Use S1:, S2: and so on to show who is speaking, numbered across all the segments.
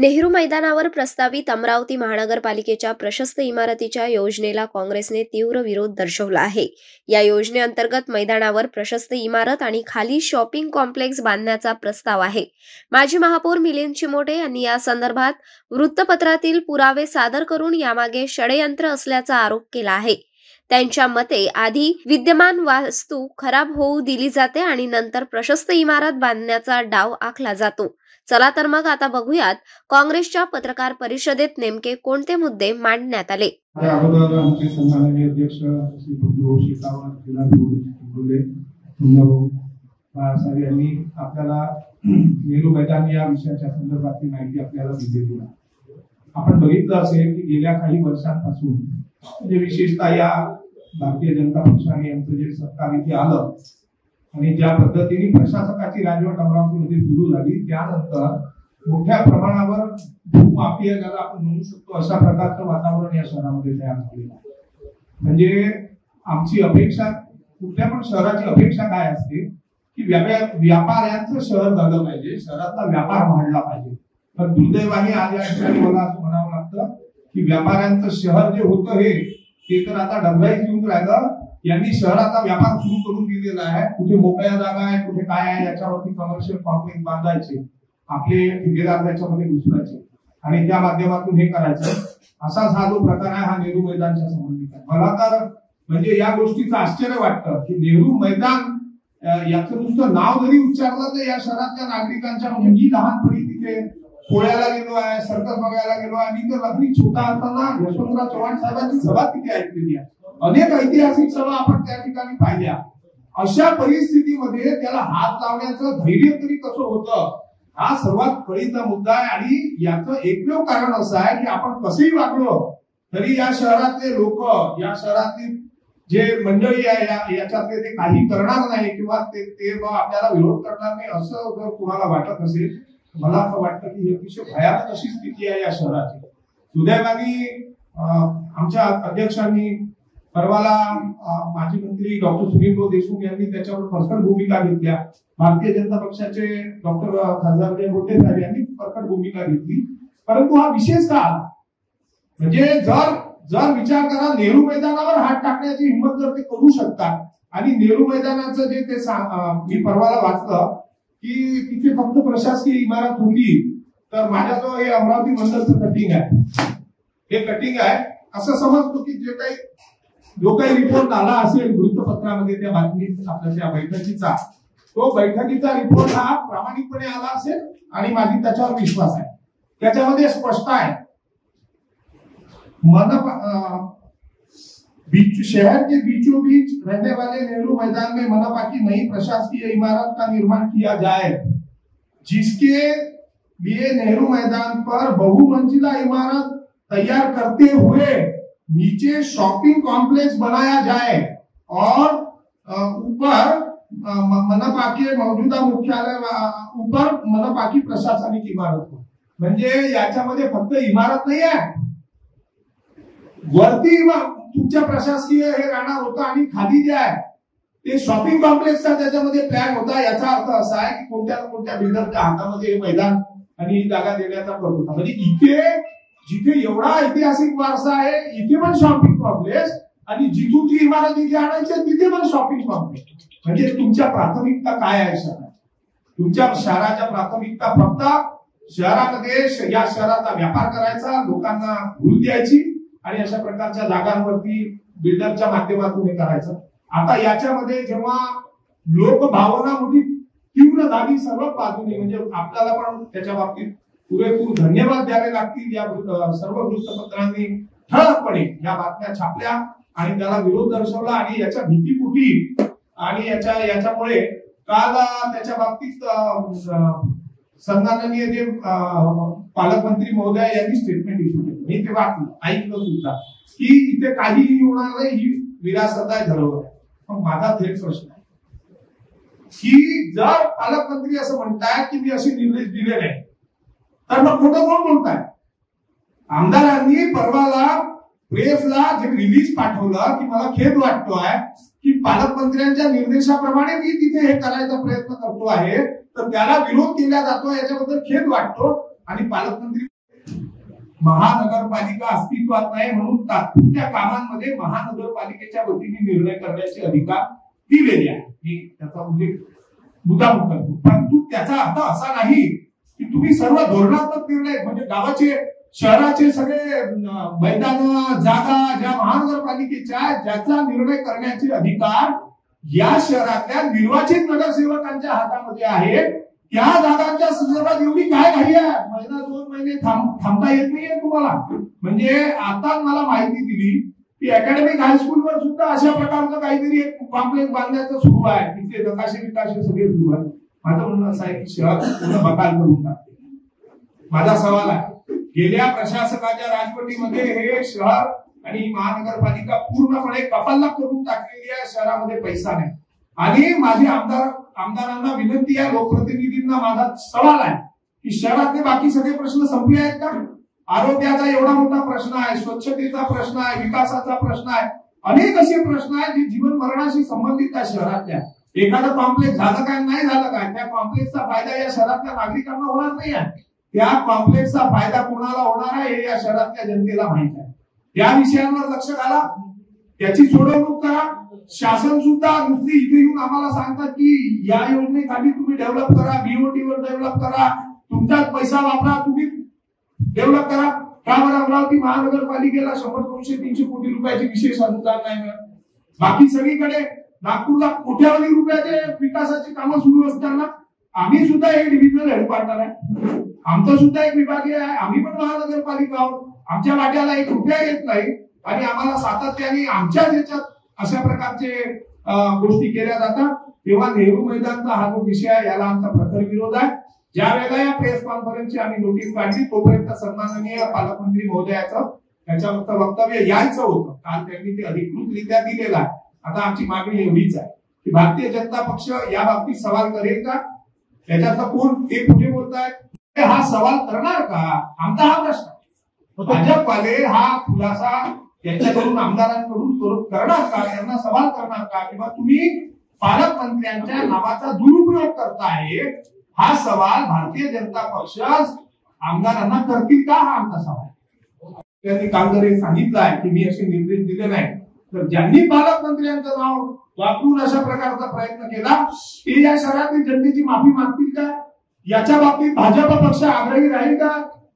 S1: नेहरू मैदानावर प्रस्तावित अमरावती महानगरपालिकेच्या प्रशस्त इमारतीच्या योजनेला काँग्रेसने तीव्र विरोध दर्शवला आहे। या योजनेअंतर्गत मैदानावर प्रशस्त इमारत आणि खाली शॉपिंग कॉम्प्लेक्स बांधण्याचा प्रस्ताव आहे। माजी महापौर मिलिंद चिमोटे यांनी या संदर्भात वृत्तपत्रातील पुरावे सादर करून यामागे षडयंत्र असल्याचा आरोप केला आहे। त्यांच्या मते आधी विद्यमान वास्तू खराब होऊ दिली जाते आणि नंतर प्रशस्त इमारत बांधण्याचा डाव आखला जातो। चला तर मग आता बघूयात काँग्रेसच्या पत्रकार परिषदेत नेमके कोणते मुद्दे मांडण्यात आले।
S2: अगोदर आमचे सन्माननीय अध्यक्ष श्री बबलू शेखावत जिल्हा साहेब यांनी आपल्याला नेहरू मैदान या विषयाच्या संदर्भातली माहिती आपल्याला दिलेली आहे। आपण बघितलं असेल की गेल्या काही वर्षांपासून म्हणजे विशेषतः या भारतीय जनता पक्षाने यांचं जे सरकार इथे आलं आणि ज्या पद्धतीने प्रशासकाची राजवट अमरावतीमध्ये सुरू झाली त्यानंतर मोठ्या प्रमाणावर भूमाफिया ज्याला आपण म्हणू शकतो अशा प्रकारचं वातावरण या शहरामध्ये तयार झालेलं आहे। म्हणजे आमची अपेक्षा कुठल्या पण शहराची अपेक्षा काय असते की व्यापाऱ्यांचं शहर झालं पाहिजे, शहरातला व्यापार वाढला पाहिजे। पण दुर्दैवाने आज या ठिकाणी मला असं म्हणावं लागतं की व्यापाऱ्यांचं शहर जे होतं ते तर आता डबघाईत येऊन राहिलं। यांनी शहराचा व्यापार सुरू करून दिलेला आहे। कुठे मोकळ्या जागा आहे, कुठे काय आहे, याच्यावरती कमर्शियल कॉम्प्लेक्स बांधायचे, आपले ठेकेदार त्याच्यामध्ये घुसवायचे आणि त्या माध्यमातून हे करायचं। असाच हा जो प्रकार आहे हा नेहरू मैदानच्या संबंधित आहे। मला तर म्हणजे या गोष्टीचं आश्चर्य वाटतं की नेहरू मैदान याचं नुसतं नाव जरी उच्चारलं तर या शहरातल्या नागरिकांच्या म्हणजे मी लहानपणी तिथे पोळ्याला गेलो आहे, सर्कस बघायला गेलो आहे आणि तर रात्री छोटा असताना यशवंतराव चव्हाण साहेबांची सभा तिथे ऐकलेली आहे। अनेक ऐतिहासिक सभा आपण त्या ठिकाणी पाहिल्या। अशा परिस्थितीमध्ये त्याला हात लावण्याचं धैर्य तरी कसं होतं हा सर्वात कळीचा मुद्दा आहे। आणि याचं एकमेव कारण असं आहे की आपण कसंही वागलो तरी या शहरातले लोक, या शहरातली जे मंडळी आहे याच्यातले ते काही करणार नाही किंवा ते आपल्याला विरोध करणार नाही असं जर कुणाला वाटत असेल, मला असं वाटतं की ही अतिशय भयानक अशी स्थिती आहे या शहराची। सुदैवाने आमच्या अध्यक्षांनी परवाला माजी मंत्री डॉक्टर सुनील देशमुख यांनी त्याच्यावर पर्सनल भूमिका घेतल्या। भारतीय जनता पक्षाचे डॉक्टर खासदार जय मोठे साहेब यांनी पर्सनल भूमिका घेतली। परंतु हा विशेष का म्हणजे जर विचार करा नेहरू मैदानावर हात टाकण्याची हिंमत जर ते करू शकतात आणि नेहरू मैदानाचं जे ते मी परवाला वाचलं की तिथे फक्त प्रशासकीय इमारत होती तर माझ्याजवळ हे अमरावती मंडळचं कटिंग आहे, हे कटिंग आहे असं समजतो की जो काही रिपोर्ट आला असेल वृत्तपत्रामध्ये त्या बातमीत आपल्या त्या बैठकीचा, तो बैठकीचा रिपोर्ट हा प्रामाणिकपणे आला असेल आणि माझी त्याच्यावर विश्वास आहे। त्याच्यामध्ये स्पष्ट आहे शहर के बीचों बीच रहने वाले नेहरू मैदान में मनपा की नई प्रशासकीय इमारत का निर्माण किया जाए, जिसके लिए नेहरू मैदान पर बहुमंजिला इमारत तैयार करते हुए नीचे शॉपिंग कॉम्प्लेक्स बनाया जाए और ऊपर मनपा के मौजूदा मुख्यालय ऊपर मनपा की प्रशासनिक इमारत हो। म्हणजे याच्यामध्ये फक्त इमारत नाही आहे, वरती तुमच्या प्रशासकीय हे राहणार होतं आणि खाली जे आहे ते शॉपिंग कॉम्प्लेक्सचा त्याच्यामध्ये प्लॅन होता। याचा अर्थ असा आहे की कोणत्या ना कोणत्या बिल्डरच्या हातामध्ये हे मैदान आणि ही जागा देण्याचा कट होता। म्हणजे इथे जिथे एवढा ऐतिहासिक वारसा आहे इथे पण शॉपिंग कॉम्प्लेक्स आणि जिथून ती इमारत इथे आणायची तिथे पण शॉपिंग कॉम्प्लेक्स। म्हणजे तुमच्या प्राथमिकता काय आहे शहरात? तुमच्या शहराच्या प्राथमिकता फक्त शहरामध्ये या शहराचा व्यापार करायचा, लोकांना भूल द्यायची आणि अशा प्रकारच्या जागांवरती बिल्डरच्या माध्यमातून हे करायचं। आता याच्यामध्ये जेव्हा लोकभावना मोठी तीव्र झाली सर्व बाजूने, म्हणजे आपल्याला पण त्याच्या बाबतीत पुरेपूर धन्यवाद द्यावे लागतील। या सर्व वृत्तपत्रांनी ठळकपणे या बातम्या छापल्या आणि त्याला विरोध दर्शवला आणि याच्या भीतीपोटी आणि याच्यामुळे काल त्याच्या बाबतीत सन्माननीय जे पालकमंत्री महोदय यांनी स्टेटमेंट इश्यू केलं। मी ते वाचलं, ऐकलं सुद्धा की इथे काही होणार नाही, ही विरासत आहे, धरोहर आहे। पण माझा थेट प्रश्न आहे की जर पालकमंत्री असं म्हणताय की मी असे निर्देश दिले नाही तर मग खोटं कोण बोलताय? आमदारांनी परवाला प्रेसला जे रिलीज पाठवलं की मला खेद वाटतोय की पालकमंत्र्यांच्या निर्देशाप्रमाणे मी तिथे हे करायचा प्रयत्न करतो आहे तर त्याला विरोध केला जातो, याच्याबद्दल खेद वाटतो आणि पालकमंत्री महानगरपालिका अस्तित्वात नाही म्हणून तात्पुरत्या कामांमध्ये महानगरपालिकेच्या वतीने निर्णय करण्याचे अधिकार दिलेले आहे. मी त्याचा उल्लेख मुद्दाम करतो, परंतु त्याचा अर्थ असा नाही की तुम्ही सर्व धोरणात्मक निर्णय म्हणजे गावाचे शहराचे सगळे मैदान जागा ज्या महानगरपालिकेच्या ज्याचा निर्णय करण्याचे अधिकार या शहरातल्या निर्वाचित नगरसेवकांच्या हातामध्ये आहे, त्या जागांच्या संदर्भात एवढी काय घाई आहे? महिना 2 महिने थांबता येत नाहीये तुम्हाला. म्हणजे आता मला माहिती दिली की अकॅडमिक हायस्कूलवर सुद्धा अशा प्रकारचं काहीतरी एक कॉम्प्लेक्स बांधण्याचं सुरू आहे, तिथे नकाशे विकाशे सगळे सुरू आहे. माझं म्हणणं असं आहे की शहर पूर्ण बकाल करून टाकते. माझा सवाल आहे, गेल्या प्रशासकाच्या राजवटीमध्ये हे शहर आणि महानगरपालिका पूर्णपणे कपालला करून टाकलेली आहे. शहरामध्ये पैसा नाही. आणि माझी आमदारांना विनंती आहे, लोकप्रतिनिधींना माझा सवाल आहे की शहरातले बाकी सगळे प्रश्न संपले आहेत का? आरोग्याचा एवढा मोठा प्रश्न आहे, स्वच्छतेचा प्रश्न आहे, विकासाचा प्रश्न आहे, अनेक असे प्रश्न आहेत जे जीवन मरणाशी संबंधित आहे शहरातल्या. एखादं कॉम्प्लेक्स झालं काय नाही झालं काय, त्या कॉम्प्लेक्सचा फायदा या शहरातल्या नागरिकांना होणार नाही आहे. त्या कॉम्प्लेक्सचा फायदा कोणाला होणार आहे हे या शहरातल्या जनतेला माहित आहे. त्या विषयांवर लक्ष घाला, त्याची सोडवणूक करा. शासन सुद्धा नुसती इथे येऊन आम्हाला सांगतात की या योजनेखाली तुम्ही डेव्हलप करा, बीओटी वर डेव्हलप करा, तुमचाच पैसा वापरा, तुम्ही डेव्हलप करा. का बरं अमरावती महानगरपालिकेला 100, 200, 300 कोटी रुपयाचे विशेष अनुदान नाही मिळत? बाकी सगळीकडे नागपूरला कोट्यावधी रुपयाचे विकासाची कामं सुरू असताना आम्ही सुद्धा एक डिव्हिजनल हेडक्वार्टर आहे, आमचं सुद्धा एक विभागीय आहे, आम्ही पण महानगरपालिका आहोत, आमच्या वाट्याला 1 रुपया येत नाही आणि आम्हाला सातत्याने आमच्या याच्यात अशा प्रकारचे गोष्टी केल्या जातात. तेव्हा नेहरू मैदानचा हा जो विषय आहे याला आमचा प्रखर विरोध आहे. ज्या वेळेला या प्रेस कॉन्फरन्सची आम्ही नोटीस काढली तोपर्यंत सन्माननीय पालकमंत्री महोदयाचं त्याच्यावर वक्तव्य यायचं होतं. काल त्यांनी ते अधिकृतरित्या दिलेलं आहे. आता आमची मागणी एवढीच आहे की भारतीय जनता पक्ष या बाबतीत सवाल करेल का? त्याच्यातलं कोण ते कुठे बोलतायत हा सवाल करणार का? आमचा हा प्रश्न. भाजपवाले हा खुलासा त्यांच्याकडून आमदारांकडून करणार का? यांना सवाल करणार का? किंवा तुम्ही पालकमंत्र्यांच्या नावाचा दुरुपयोग करताय हा सवाल भारतीय जनता पक्ष आमदारांना करतील का? हा आमचा सवाल. त्यांनी कामगार सांगितलं आहे की मी असे निर्देश दिले नाही, तर ज्यांनी पालकमंत्र्यांचं नाव वापरून अशा प्रकारचा प्रयत्न केला ते या शहरातील जनतेची माफी मागतील का? याच्या बाबतीत भाजप पक्ष आग्रही राहील का?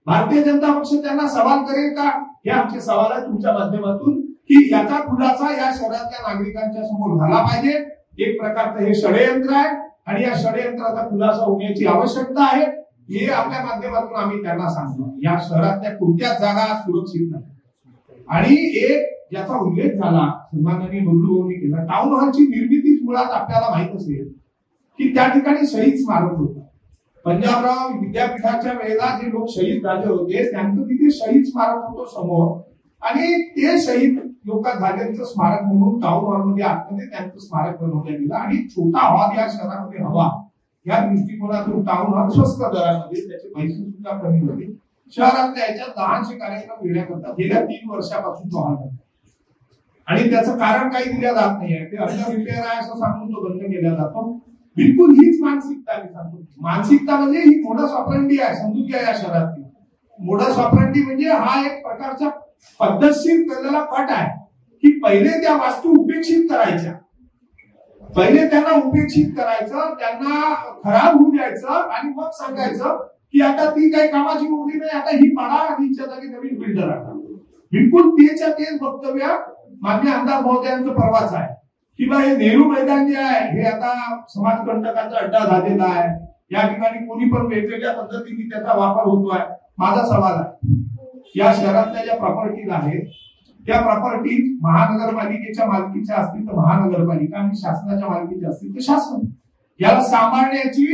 S2: भारतीय जनता पक्ष त्यांना सवाल करेल का? हे आमचे सवाल आहे तुमच्या माध्यमातून की याचा खुलासा या शहरातल्या नागरिकांच्या समोर झाला पाहिजे. एक प्रकारचं हे षडयंत्र आहे आणि या षडयंत्राचा खुलासा होण्याची आवश्यकता आहे. हे आपल्या माध्यमातून आम्ही त्यांना सांगतो. या शहरातल्या कोणत्याच जागा सुरक्षित नाही. आणि एक ज्याचा उल्लेख झाला सन्माननीय बबलू भाऊंनी केला, टाउन हॉलची निर्मितीच मुळात आपल्याला माहित असेल की त्या ठिकाणी शहीद स्मारक होतं. पंजाबराव विद्यापीठाच्या वेळेला जे लोक शहीद झाले होते त्यांचं तिथे शहीद स्मारक होतं समोर आणि ते शहीद लोक झालेलं स्मारक म्हणून टाउन हॉलमध्ये आतमध्ये त्यांचं स्मारक बनवण्यात गेलं आणि छोटा हॉल या शहरामध्ये हवा या दृष्टिकोनातून टाउन हॉल स्वस्त दरामध्ये त्याचे पैसे सुद्धा कमी होते. शहरातल्या याच्यात लहानसे कार्यक्रम घेण्याकरता गेल्या 3 वर्षापासून तो हॉल आणि त्याचं कारण काही दिल्या जात नाहीये. ते अर्ध रिपेअर आहे असं सांगून तो बंद केला जातो. बिलकुल हीच मानसिकता मी सांगतो. मानसिकता म्हणजे ही मोडस ऑपरंडी आहे. समजून घ्या या शहरातली मोडस ऑपरंडी म्हणजे हा एक प्रकारचा पद्धतशीर केलेला कट आहे की पहिले त्या वास्तू उपेक्षित करायच्या, पहिले त्यांना उपेक्षित करायचं, त्यांना खराब होऊ द्यायचं आणि मग सांगायचं की आता ती काही कामाची मुलगी नाही, आता ही पाडा आणि हिच्या जागी नवीन बिल्डर आणा. बिलकुल तेच्या तेच वक्तव्य मान्य आमदार महोदयांचं परवाच आहे की बा हे नेहरू मैदान जे आहे हे आता समाजकंटकाचा अड्डा झालेला आहे. या ठिकाणी कोणी पण वेगवेगळ्या पद्धतीने त्याचा वापर होतोय. माझा सवाल आहे, या शहरातल्या ज्या प्रॉपर्टीज आहेत त्या प्रॉपर्टी महानगरपालिकेच्या मालकीच्या असतील तर महानगरपालिका आणि शासनाच्या मालकीच्या असतील तर शासन. याला सांभाळण्याची,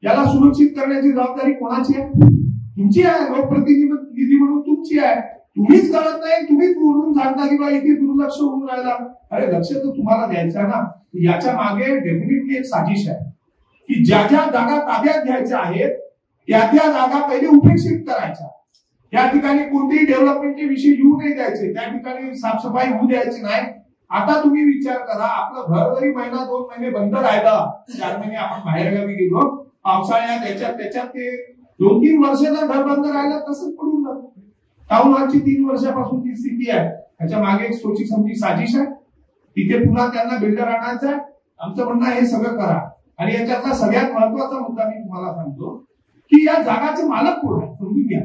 S2: याला सुरक्षित करण्याची जबाबदारी कोणाची आहे? तुमची आहे. लोकप्रतिनिधी म्हणून तुमची आहे. तुम्हीच करत नाही, तुम्हीच बोलून सांगता की बा इथे दुर्लक्ष होऊन राहिला. अरे लक्ष तर तुम्हाला द्यायचं ना. याच्या मागे डेफिनेटली एक साजिश आहे की ज्या ज्या जागा ताब्यात घ्यायच्या आहेत त्या त्या जागा पहिले उपेक्षित करायच्या. त्या ठिकाणी कोणतेही डेव्हलपमेंटचे विषय येऊ नाही द्यायचे, त्या ठिकाणी साफसफाई होऊ द्यायची नाही. आता तुम्ही विचार करा, आपलं घर जरी महिना 2 महिने बंद राहिलं, 4 महिने आपण बाहेरगावी गेलो पावसाळ्यात त्याच्यात ते 2-3 वर्षाला घर बंद राहिलं तसंच पडून जातं. टाउन हॉलची 3 वर्षापासूनची स्थिती आहे. त्याच्या मागे एक सोची समजी साजिश आहे. तिथे पुन्हा त्यांना बिल्डर आणायचा आहे. आमचं म्हणणं हे सगळं करा. आणि याच्यातला सगळ्यात महत्वाचा मुद्दा मी तुम्हाला सांगतो की या जागाचे मालक कोण आहे समजून घ्या.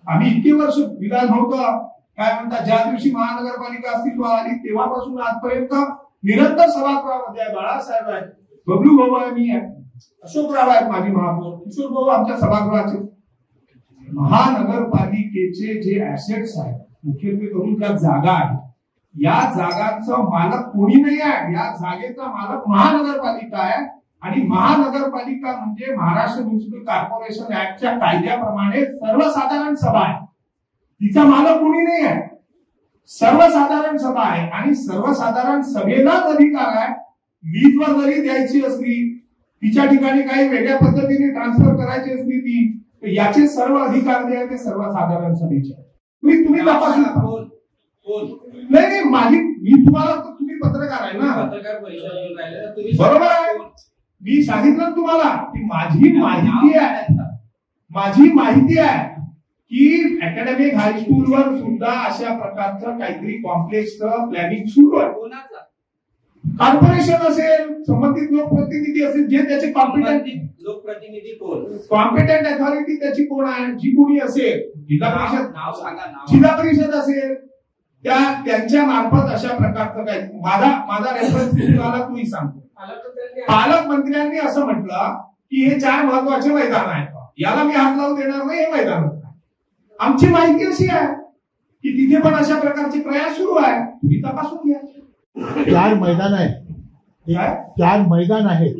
S2: आम्ही इतके वर्ष विलास भाऊ काय म्हणतात, ज्या दिवशी महानगरपालिका अस्तित्वात आली तेव्हापासून आजपर्यंत निरंतर सभागृहामध्ये आहे. बाळासाहेब आहे, बबलू भाऊ आहे, मी आहे, अशोकराव आहेत माजी महापौर, किशोर भाऊ आमच्या सभागृहाचे. महानगरपालिकेचे जे ऍसेट्स आहेत मुख्यत्वे करून ज्या जागा आहेत या जागांचा मालक कोणी नाही आहे. या जागेचा मालक महानगरपालिका आहे. आणि महानगरपालिका म्हणजे महाराष्ट्र म्युनिसिपल कॉर्पोरेशन ऍक्टच्या कायद्याप्रमाणे सर्वसाधारण सभा आहे. तिचा मालक कोणी नाही आहे, सर्वसाधारण सभा आहे. आणि सर्वसाधारण सभेलाच अधिकार आहे. लीजवर जरी द्यायची असली, तिच्या ठिकाणी काही वेगळ्या पद्धतीने ट्रान्सफर करायची असली ती, तर याचे सर्व अधिकार जे आहे ते सर्वसाधारण सभेचे. तुम्ही तपासून नाही मी तुम्हाला, तुम्ही पत्रकार आहे ना, बरोबर आहे. मी सांगितलं तुम्हाला की माझी माहिती आहे की अकॅडमिक हायस्कूलवर सुद्धा अशा प्रकारचं काहीतरी कॉम्प्लेक्सचं प्लॅनिंग सुरू आहे. कॉर्पोरेशन असेल, संबंधित लोकप्रतिनिधी असेल, जे त्याचे कॉम्पिटंट
S3: लोकप्रतिनिधी कोण,
S2: कॉम्पिटंट अथॉरिटी त्याची कोण आहे, जी कोणी असेल, जिल्हा परिषद असेल, त्यांच्या मार्फत अशा प्रकारचं काय. माझा रेफरन्स तुम्हाला तुम्ही सांगतो. पालकमंत्र्यांनी असं म्हटलं की हे 4 महत्वाचे मैदान आहेत, याला मी हात लावून देणार नाही, हे मैदान. आमची माहिती अशी आहे की तिथे पण अशा प्रकारचे प्रयास सुरू आहे. तुम्ही तपासून घ्या.
S4: 4 मैदान आहेत, 4 मैदान आहेत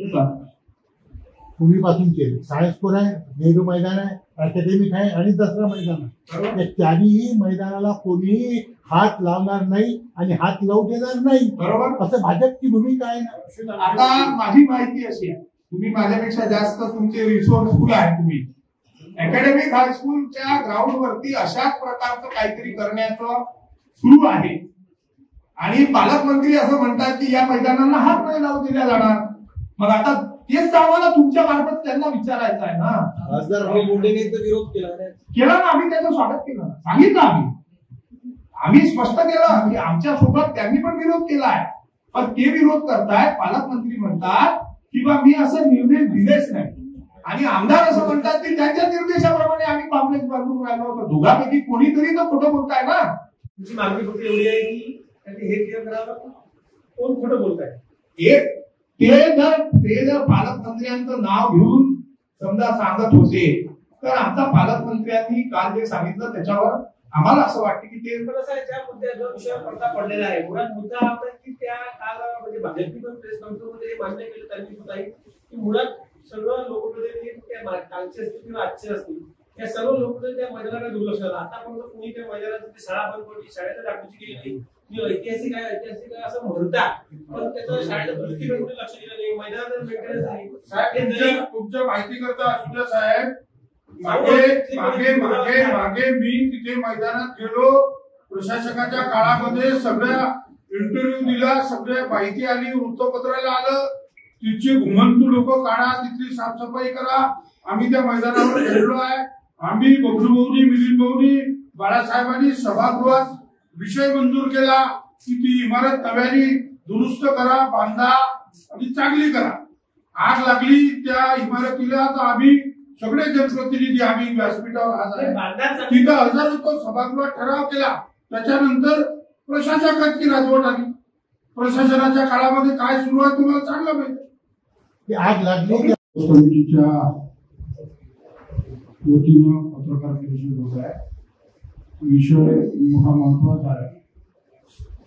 S4: पूर्वीपासूनचे. सायन्सपूर आहे, नेहरू मैदान आहे, अकॅडमिक आहे आणि दसरा मैदान आहे. त्या 4ही मैदानाला कोणीही हात लावणार नाही आणि हात लावू देणार नाही,
S2: बरोबर.
S4: असं भाजपची भूमिका आहे ना.
S2: आता माझी माहिती अशी आहे, तुम्ही माझ्यापेक्षा जास्त तुमचे रिसोर्सफुल आहे. तुम्ही अकॅडमिक हायस्कूलच्या ग्राउंड वरती अशाच प्रकारचं काहीतरी करण्याचं सुरू आहे. आणि पालकमंत्री असं म्हणतात की या मैदानांना हात नाही लावू दिला जाणार. मग आता तेच आम्हाला तुमच्या मार्फत त्यांना विचारायचं आहे ना.
S3: खासदार भाऊ मुंडेने विरोध केला
S2: ना, आम्ही त्याचं स्वागत केलं, सांगितलं आम्ही स्पष्ट केलं की आमच्या सोबत त्यांनी पण विरोध केलाय. पण ते विरोध करतायत, पालकमंत्री म्हणतात की बा मी असं निर्देश दिलेच नाही. आणि आमदार असं म्हणतात की त्यांच्या निर्देशाप्रमाणे आम्ही कॉम्प्लेक्स बांधून राहिलो होतो. दोघांपैकी कोणीतरी तर खोटं बोलताय ना.
S5: तुमची मागणी फक्त एवढी आहे की हे क्लिअर करावं कोण खोटं बोलताय.
S2: ते जर पालकमंत्र्यांचं नाव घेऊन समजा सांगत होते तर आमचा पालकमंत्र्यांनी काल जे सांगितलं त्याच्यावर आम्हाला असं वाटतं की ते
S5: ज्या मुद्द्याचा विषयावर पडदा पडलेला आहे. मुळात मुद्दा हा होता की त्या काल म्हणजे भाजपी पण प्रेस कॉन्फरन्समध्ये मान्य केलं त्यांनी सुद्धा की मुळात सगळं लोकप्रतिनिधी त्या कालचे असतील किंवा आजचे असतील त्या सर्व लोकप्रतिनिधी त्या मैदानाकडे दुर्लक्ष झालं. आतापर्यंत कोणी त्या मैदानात शाळा बंद पडली, शाळेत दाखवची केली नाही. ऐतिहासिक आहे असं म्हणतात, पण त्याचं शाळेच्या दृष्टीने कुठे लक्ष दिलं नाही. मैदानात मेंटेनन्स नाही.
S6: तुमच्या माहिती करता सुद्धा साहेब मागे मी तिथे मैदानात गेलो. प्रशासकाच्या काळामध्ये सगळ्या इंटरव्ह्यू दिला, सगळ्या माहिती आली, वृत्तपत्राला आलं. तिथची घुमंतू लोक काढा, तिथली साफसफाई करा. आम्ही त्या मैदानावर गेलेलो आहे. आम्ही बबलू भाऊनी, मिलिंद भाऊनी, बाळासाहेबांनी सभागृहात विषय मंजूर केला की ती इमारत नव्याने दुरुस्त करा, बांधा आणि चांगली करा. आग लागली त्या इमारतीला तर आम्ही सगळे जनप्रतिनिधी आम्ही व्यासपीठावर आज आहे. तिथं हजार लोक सभागृहात ठराव केला. त्याच्यानंतर प्रशासकाची राजवट आली. प्रशासनाच्या काळामध्ये काय सुरू आहे तुम्हाला चांगलं माहिती.
S4: आग लागली
S6: समितीच्या वतीनं पत्रकार परिषद होत आहे. विषय मोठा महत्वाचा आहे.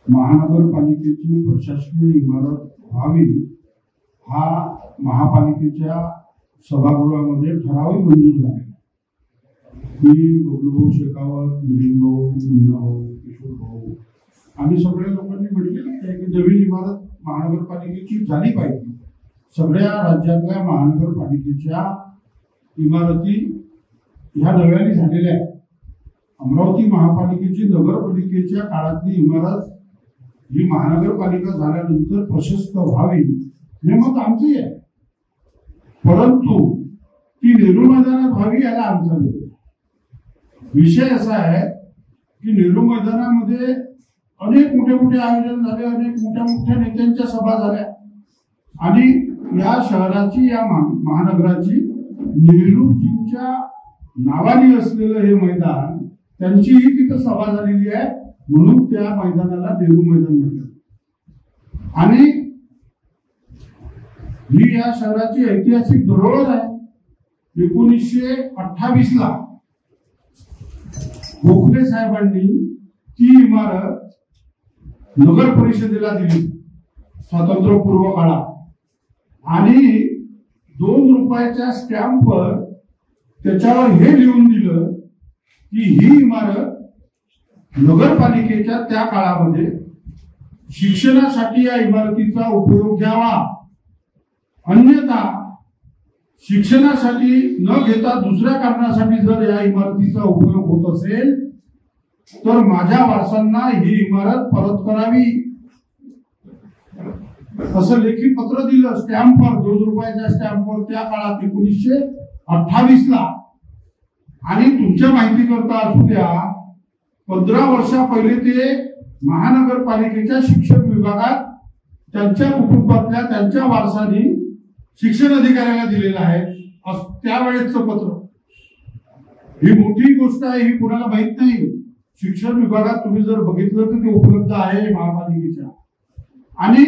S6: महानगरपालिकेची प्रशासकीय इमारत व्हावी हा महापालिकेच्या सभागृहामध्ये ठराव मंजूर झाले. मी बबलूभाऊ शेखावत, मिलिंद भाऊ, मुन्ना भाऊ, किशोर भाऊ आम्ही सगळ्या लोकांनी म्हटलेलं आहे की नवीन इमारत महानगरपालिकेची झाली पाहिजे. सगळ्या राज्यातल्या महानगरपालिकेच्या इमारती ह्या नव्याने झालेल्या आहेत. अमरावती महापालिकेची नगरपालिकेच्या काळातली इमारत ही महानगरपालिका झाल्यानंतर प्रशस्त व्हावी हे मत आमचंही आहे. परंतु ती नेहरू मैदानात व्हावी याला आमचा विरोध. विषय असा आहे की नेहरू मैदानामध्ये अनेक मोठे मोठे आयोजन झाले, अनेक मोठ्या मोठ्या नेत्यांच्या सभा झाल्या आणि या शहराची, या महानगराची नेहरूजींच्या नावाने असलेलं हे मैदान, त्यांचीही तिथं सभा झालेली आहे, म्हणून त्या मैदानाला नेहरू मैदान म्हणतात. आणि ही या शहराची ऐतिहासिक धरोहर आहे. 1928 ला गोखले साहेबांनी ती इमारत नगर परिषदेला दिली स्वातंत्र्यपूर्व काळात, आणि 2 रुपयाच्या स्टॅम्पवर त्याच्यावर हे लिहून दिलं की ही इमारत नगरपालिकेच्या त्या काळामध्ये शिक्षणासाठी या इमारतीचा उपयोग घ्यावा, अन्यथा शिक्षणासाठी न घेता दुसऱ्या कारणासाठी जर या इमारतीचा उपयोग होत असेल तर माझ्या वारसांना ही इमारत परत करावी, असं लेखी पत्र दिलं स्टॅम्पवर, 2 रुपयाच्या स्टॅम्पवर त्या काळात 1928 ला. आणि तुमच्या माहिती करता असू द्या, 15 वर्षा पहिले ते महानगरपालिकेच्या शिक्षण विभागात त्यांच्या कुटुंबातल्या त्यांच्या वारसांनी शिक्षण अधिकाऱ्याला दिलेलं आहे. त्यावेळेचं पत्र. ही मोठी गोष्ट आहे, ही कुणाला माहित नाही. शिक्षण विभागात तुम्ही जर बघितलं तर ते उपलब्ध आहे महापालिकेच्या. आणि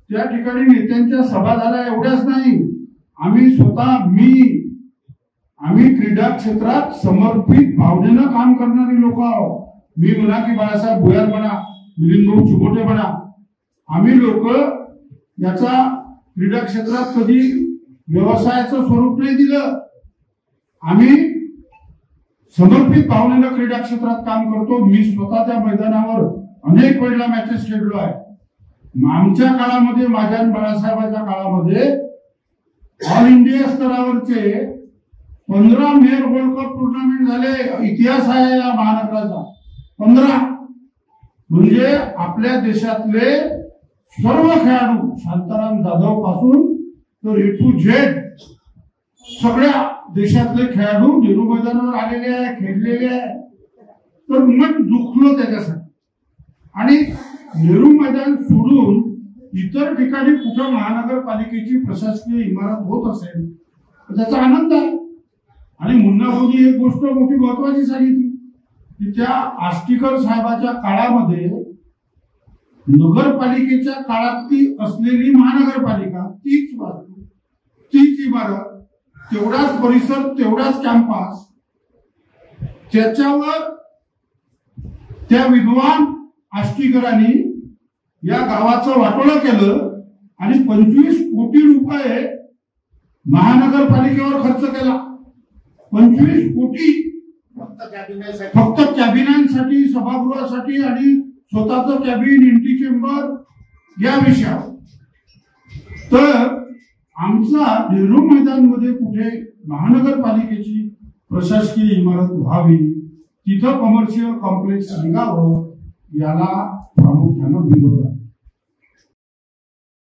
S6: त्या ठिकाणी नेत्यांच्या सभा झाल्या, एवढ्याच नाही, आम्ही स्वतः आम्ही क्रीडा क्षेत्रात समर्पित भावनेनं काम करणारी लोक आहोत. मी म्हणा की बाळासाहेब भुयार म्हणा, मिलिंद भाऊ चिमोटे म्हणा, आम्ही लोक याचा क्रीडा क्षेत्रात कधी व्यवसायाचं स्वरूप नाही दिलं. आम्ही समर्पित भावनेनं क्रीडा क्षेत्रात काम करतो. मी स्वतः त्या मैदानावर अनेक वेळेला मॅचेस खेळलो आहे. आमच्या काळामध्ये, माझ्या बाळासाहेबांच्या काळामध्ये ऑल इंडिया स्तरावरचे 15 मेयर वर्ल्ड कप टुर्नामेंट झाले. इतिहास आहे या महानगराचा. 15 म्हणजे आपल्या देशातले सर्व खेळाडू, शांताराम जाधव पासून तर A to Z सगळ्या देशातले खेळाडू नेहरू मैदानावर आलेले आहे, खेळलेले आहे. तर मन दुखलं त्याच्यासाठी. आणि नेहरू मैदान सोडून इतर ठिकाणी कुठं महानगरपालिकेची प्रशासकीय इमारत होत असेल तर त्याचा आनंद आहे. आणि मुन्ना भाऊनी एक गोष्ट मोठी महत्वाची सांगितली की त्या आष्टीकर साहेबाच्या काळामध्ये नगरपालिकेच्या काळातली असलेली महानगरपालिका तीच वास्तू, तीच इमारत, तेवढाच परिसर, तेवढाच कॅम्पस, त्याच्यावर त्या विद्वान आष्टीकरांनी या गावाचं वाटोळं केलं आणि 25 कोटी रुपये महानगरपालिकेवर खर्च केला. 25 कोटी फक्त कॅबिनेटसाठी, सभागृहासाठी आणि स्वतःचं कॅबिन, एंटी चेंबर या विषयावर. तर आमचा नेहरू मैदान मध्ये कुठे महानगरपालिकेची प्रशासकीय इमारत व्हावी, तिथं कमर्शियल कॉम्प्लेक्स निघावं, याला प्रामुख्यानं विरोध आहे.